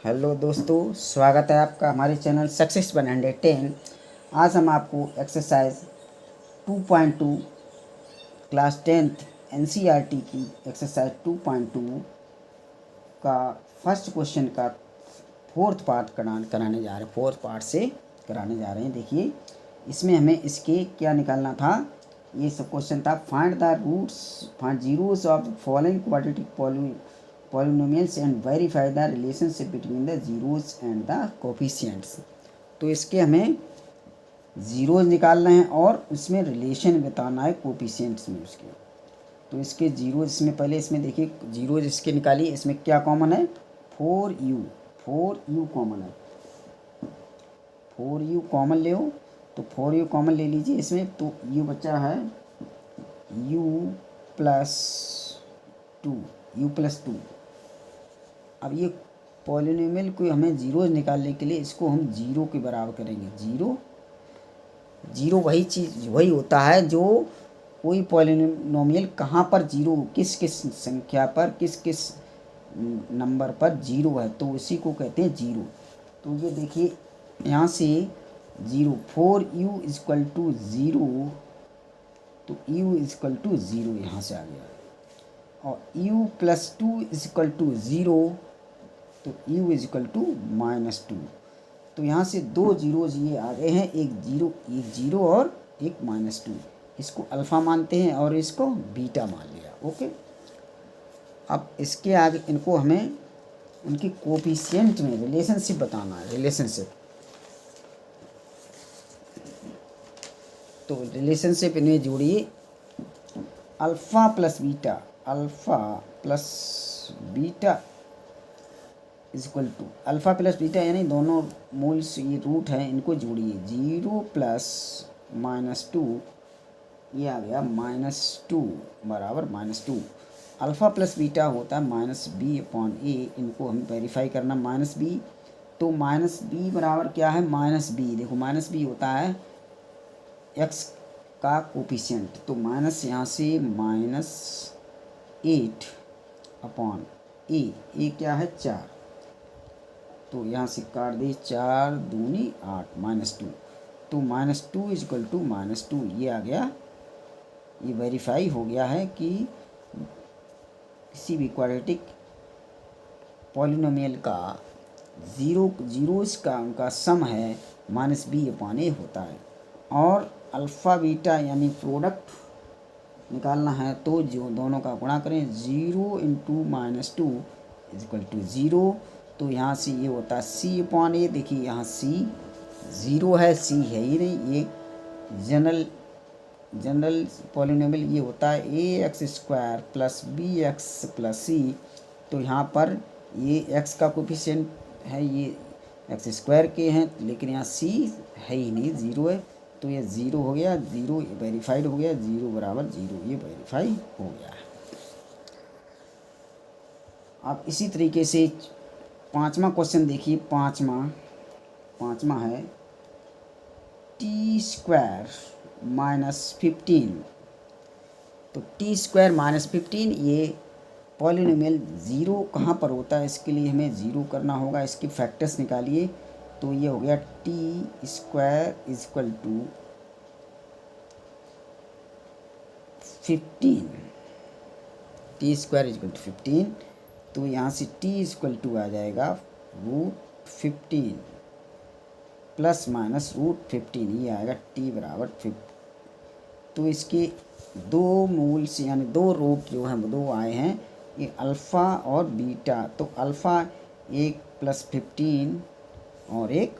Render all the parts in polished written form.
Hello दोस्तों, स्वागत है आपका हमारे चैनल सक्सेस 110। आज हम आपको एक्सरसाइज 2.2 क्लास 10th एनसीईआरटी की एक्सरसाइज 2.2 का फर्स्ट क्वेश्चन का फोर्थ पार्ट कराने जा रहे हैं। फोर्थ पार्ट से कराने जा रहे हैं। देखिए, इसमें हमें इसके क्या निकालना था। ये सब क्वेश्चन था, find the roots, find zeros of the following quadratic polynomials and verify the relationship between the zeros and the coefficients. तो इसके हमें ज़ीरोज़ निकालना है और उसमें रिलेशन बताना है कोफिशिएंट्स में उसके। तो इसके जीरो, इसमें पहले इसमें देखिए जीरोज इसके निकालिए। इसमें क्या कॉमन है, 4u कॉमन है। 4u कॉमन ले, तो 4u कॉमन ले लीजिए इसमें। तो u बचा है u प्लस 2। अब ये पॉलिनोमियल को हमें जीरोज निकालने के लिए इसको हम जीरो के बराबर करेंगे। जीरो वही चीज़, वही होता है जो कोई पॉलिनोमियल कहाँ पर जीरो, किस किस संख्या पर, किस किस नंबर पर जीरो है, तो उसी को कहते हैं जीरो। तो ये देखिए यहाँ से zero, 4u equal to zero, तो u इक्वल टू ज़ीरो यहाँ से आ गया। और u plus 2 equal to zero, तो u इक्वल टू -2। तो यहाँ से दो जीरोज ये आ गए हैं, एक जीरो और एक -2। इसको अल्फ़ा मानते हैं और इसको बीटा मान लिया। ओके, अब इसके आगे इनको हमें उनकी कोफिशिएंट में रिलेशनशिप बताना है। रिलेशनशिप, तो रिलेशनशिप इन्हें जोड़िए, alpha plus beta equal to alpha plus beta, यानी दोनों मूल्स ये रूट हैं, इनको जोड़िए। 0 प्लस -2, ये आ गया -2 बराबर -2। अल्फ़ा प्लस बीटा होता है -b/a। इनको हम वेरीफाई करना, -b। तो -b बराबर क्या है, -b। देखो माइनस b होता है x का कोफिशिएंट। तो माइनस यहाँ से -8/a, ये क्या है 4। तो यहाँ से काट दी, 4 दूनी 8, -2। तो -2 इक्वल टू -2, ये आ गया। ये वेरीफाई हो गया है कि किसी भी क्वाड्रेटिक पॉलिनोमियल का जीरोस का उनका सम है -b/a होता है। और अल्फ़ा बीटा यानी प्रोडक्ट निकालना है, तो जो दोनों का गुणा करें, 0 इंटू -2 इक्वल टू 0। तो यहाँ से ये होता है c/a। देखिए यहाँ c 0 है, c है ही नहीं। ये जनरल पॉलिनोमियल ये होता है ax² plus bx plus c। तो यहाँ पर ये x का कोफिशिएंट है, ये x² के हैं, लेकिन यहाँ c है ही नहीं, 0 है। तो ये 0 हो गया, 0 वेरीफाइड हो गया, 0 बराबर 0, ये वेरीफाई हो गया है। अब इसी तरीके से पाँचवा क्वेश्चन देखिए। पाँचवा है t² -15। तो t² -15, ये पॉलिनोमियल ज़ीरो कहाँ पर होता है, इसके लिए हमें ज़ीरो करना होगा। इसके फैक्टर्स निकालिए। तो ये हो गया t² equal to 15, t² equal to 15। तो यहाँ से t इक्वल टू आ जाएगा √15 प्लस माइनस √15, ये आएगा t बराबर 50। तो इसके दो मूल्स यानी दो रूट जो हैं, दो आए हैं, ये अल्फ़ा और बीटा। तो अल्फ़ा एक +15 और एक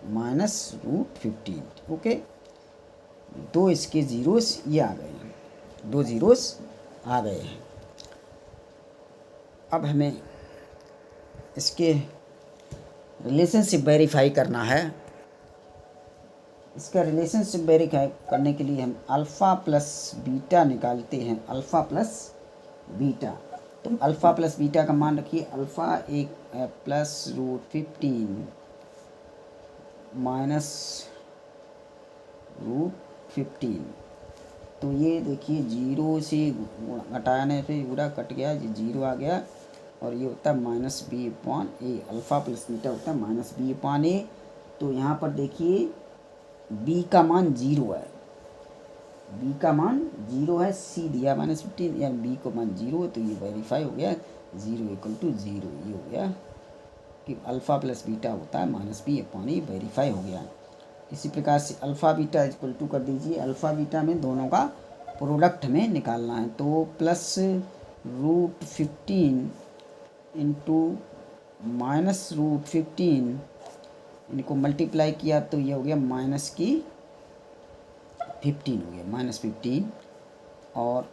-√15। ओके, दो इसके ज़ीरोस ये आ गए हैं, दो ज़ीरोस आ गए हैं। अब हमें इसके रिलेशनशिप वेरीफाई करना है। इसका रिलेशनशिप वेरीफाई करने के लिए हम अल्फ़ा प्लस बीटा निकालते हैं। अल्फ़ा प्लस बीटा, तो अल्फ़ा प्लस बीटा का मान रखिए। अल्फ़ा एक +√15 -√15। तो ये देखिए 0 से घटाने से पूरा कट गया, 0 आ गया। और ये होता है माइनस बी अपॉन ए। अल्फ़ा प्लस बीटा होता है माइनस बी अपॉन ए। तो यहाँ पर देखिए बी का मान 0 है, बी का मान 0 है, सी दिया -15, यार बी को मान 0 है, तो ये वेरीफाई हो गया 0 = 0। ये हो गया कि अल्फ़ा प्लस बीटा होता है माइनस बी अपॉन ए, वेरीफाई हो गया। इसी प्रकार से अल्फ़ा बीटा इक्वल टू कर दीजिए, अल्फ़ा बीटा में दोनों का प्रोडक्ट हमें निकालना है। तो +√15 इंटू -√15 इनको मल्टीप्लाई किया तो ये हो गया -15 हो गया, -15। और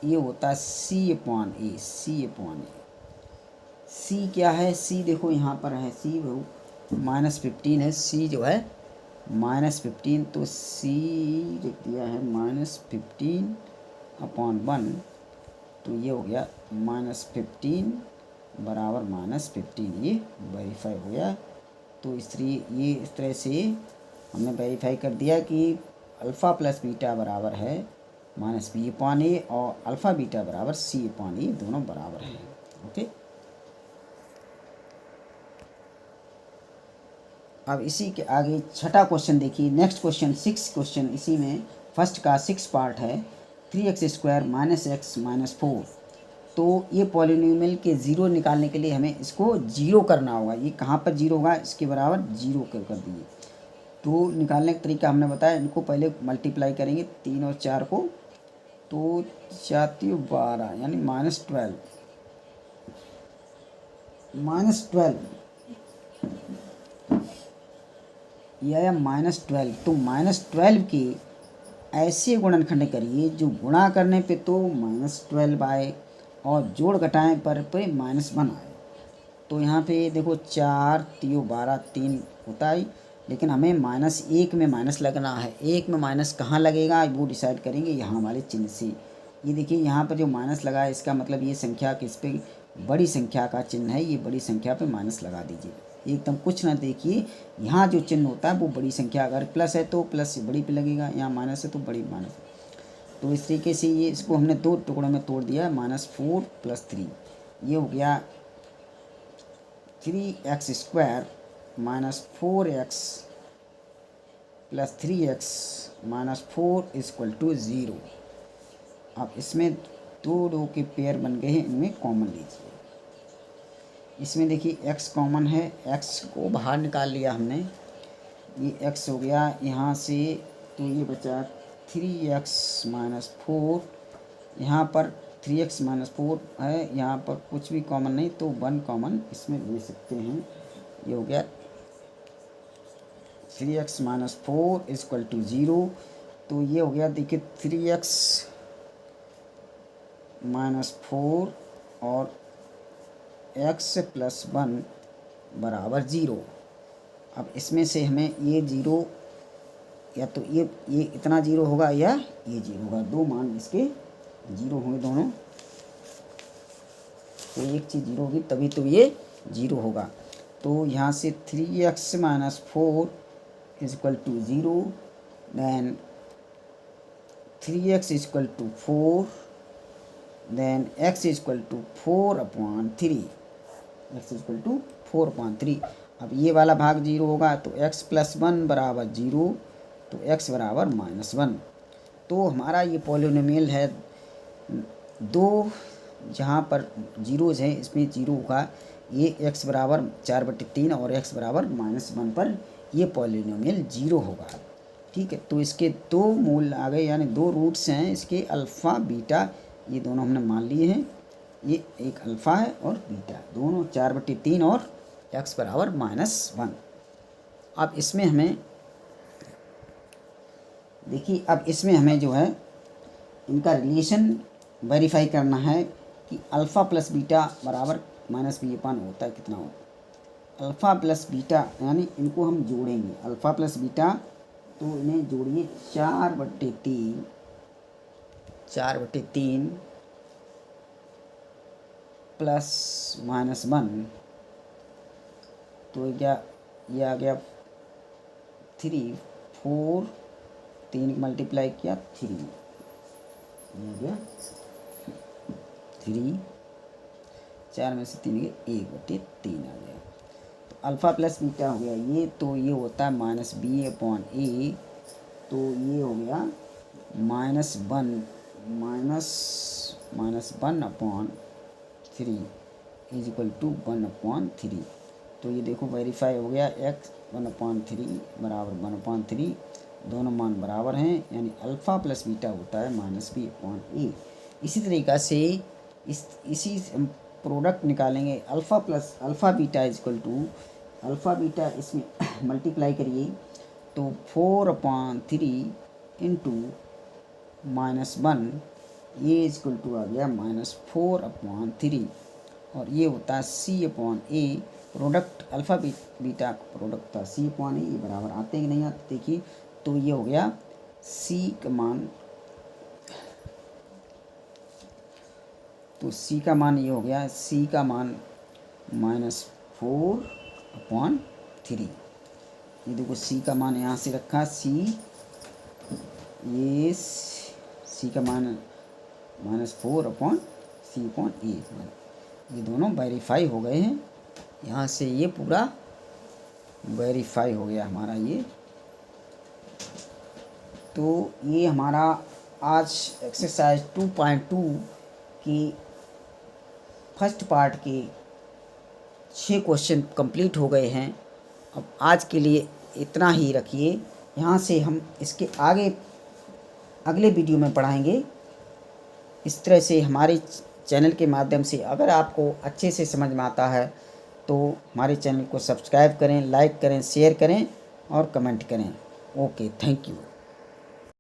ये होता है सी अपॉन ए, सी अपॉन ए। सी क्या है, सी देखो यहाँ पर है, सी -15 है, सी जो है -15, तो सी लिख दिया है -15 अपॉन 1। तो ये हो गया -15 बराबर -15, ये वेरीफाई हो गया। तो इस तरह से हमने वेरीफाई कर दिया कि अल्फ़ा प्लस बीटा बराबर है -b अपॉन ए और अल्फ़ा बीटा बराबर c अपॉन ए, दोनों बराबर हैं। ओके, अब इसी के आगे छठा क्वेश्चन देखिए, नेक्स्ट क्वेश्चन 6 क्वेश्चन, इसी में फर्स्ट का 6 पार्ट है। 3x² - x - 4। तो ये पॉलिनोमियल के ज़ीरो निकालने के लिए हमें इसको ज़ीरो करना होगा। ये कहाँ पर ज़ीरो होगा, इसके बराबर ज़ीरो कर दिए। तो निकालने का तरीका हमने बताया, इनको पहले मल्टीप्लाई करेंगे 3 और 4 को, तो 4 × 12 यानी -12 यह आया -12। तो -12 के ऐसे गुणनखंड करिए जो गुणा करने पे तो -12 आए और जोड़ घटाएं पर -1 आए। तो यहाँ पे देखो 4 × 12 3 होता है, लेकिन हमें -1 में माइनस लगना है। 1 में माइनस कहाँ लगेगा वो डिसाइड करेंगे यहाँ वाले चिन्ह से। ये देखिए यहाँ पर जो माइनस लगा है इसका मतलब ये संख्या किस पे, बड़ी संख्या का चिन्ह है, ये बड़ी संख्या पे माइनस लगा दीजिए। एकदम कुछ ना देखिए, यहाँ जो चिन्ह होता है वो बड़ी संख्या, अगर प्लस है तो प्लस बड़ी पे लगेगा, यहाँ माइनस है तो बड़ी माइनस। तो इस तरीके से ये इसको हमने 2 टुकड़ों में तोड़ दिया, -4 + 3। ये हो गया 3x² - 4x + 3x - 4 = 0। अब इसमें 2 के पेयर बन गए हैं, इनमें कॉमन लीजिए। इसमें देखिए x कॉमन है, x को बाहर निकाल लिया हमने, ये x हो गया यहाँ से, तो ये बचा 3x - 4। यहाँ पर 3x - 4 है, यहाँ पर कुछ भी कॉमन नहीं, तो 1 कॉमन इसमें ले सकते हैं। ये हो गया 3x - 4 = 0। तो ये हो गया देखिए 3x - 4 और x + 1 बराबर 0। अब इसमें से हमें ये 0 या तो ये इतना 0 होगा या ये 0 होगा, दो मान इसके 0 होंगे दोनों। तो एक चीज़ 0 होगी तभी तो ये 0 होगा। तो यहाँ से 3x - 4 = 0, then 3x = 4, then x = 4/3, x = 4/3। अब ये वाला भाग 0 होगा तो x + 1 बराबर 0, तो x बराबर -1। तो हमारा ये पॉलिनोमियल है, दो जहाँ पर जीरोज़ हैं इसमें 0 होगा। ये x बराबर 4/3 और x बराबर -1 पर ये पॉलिनोमियल 0 होगा। ठीक है, तो इसके 2 मूल आ गए, यानी 2 रूट्स हैं इसके, अल्फ़ा बीटा, ये दोनों हमने मान लिए हैं। ये एक अल्फ़ा है और बीटा, दोनों 4/3 और x बराबर -1। अब इसमें हमें देखिए, अब इसमें हमें जो है इनका रिलेशन वेरीफाई करना है कि अल्फ़ा प्लस बीटा बराबर -b/, होता है कितना होता। अल्फ़ा प्लस बीटा यानी इनको हम जोड़ेंगे, अल्फ़ा प्लस बीटा, तो इन्हें जोड़िए 4/3 + -1, तो क्या ये आ गया 3, 4, 3 मल्टीप्लाई किया 3, ये आ गया 3, 4 में से 3 गए 1/3 आ गया। तो अल्फ़ा प्लस बीटा हो गया ये, तो ये होता है -b/a, तो ये हो गया -1/3 इज इक्वल टू 1/3। तो ये देखो वेरीफाई हो गया, x 1/3 बराबर 1/3, दोनों मान बराबर हैं, यानी अल्फ़ा प्लस बीटा होता है -b/a। इसी तरीक़ा से इसी प्रोडक्ट निकालेंगे, alpha beta is equal to alpha beta, इसमें मल्टीप्लाई करिए तो 4/3 इंटू -1, ये इज इक्वल टू आ गया -4/3, और ये होता है c/a। Product alpha beta product था c/a, ये बराबर आते हैं कि नहीं आते देखिए। तो ये हो गया c का मान, तो c का मान ये हो गया, c का मान -4/3। ये देखो c का मान यहाँ से रखा, ये c का मान -4/c/a। ये दोनों वेरीफाई हो गए हैं, यहाँ से ये पूरा वेरीफाई हो गया हमारा ये। तो ये हमारा आज एक्सरसाइज 2.2 की फर्स्ट पार्ट के 6 क्वेश्चन कंप्लीट हो गए हैं। अब आज के लिए इतना ही रखिए, यहाँ से हम इसके आगे अगले वीडियो में पढ़ाएंगे। इस तरह से हमारे चैनल के माध्यम से अगर आपको अच्छे से समझ में आता है तो हमारे चैनल को सब्सक्राइब करें, लाइक करें, शेयर करें और कमेंट करें। Okay, thank you.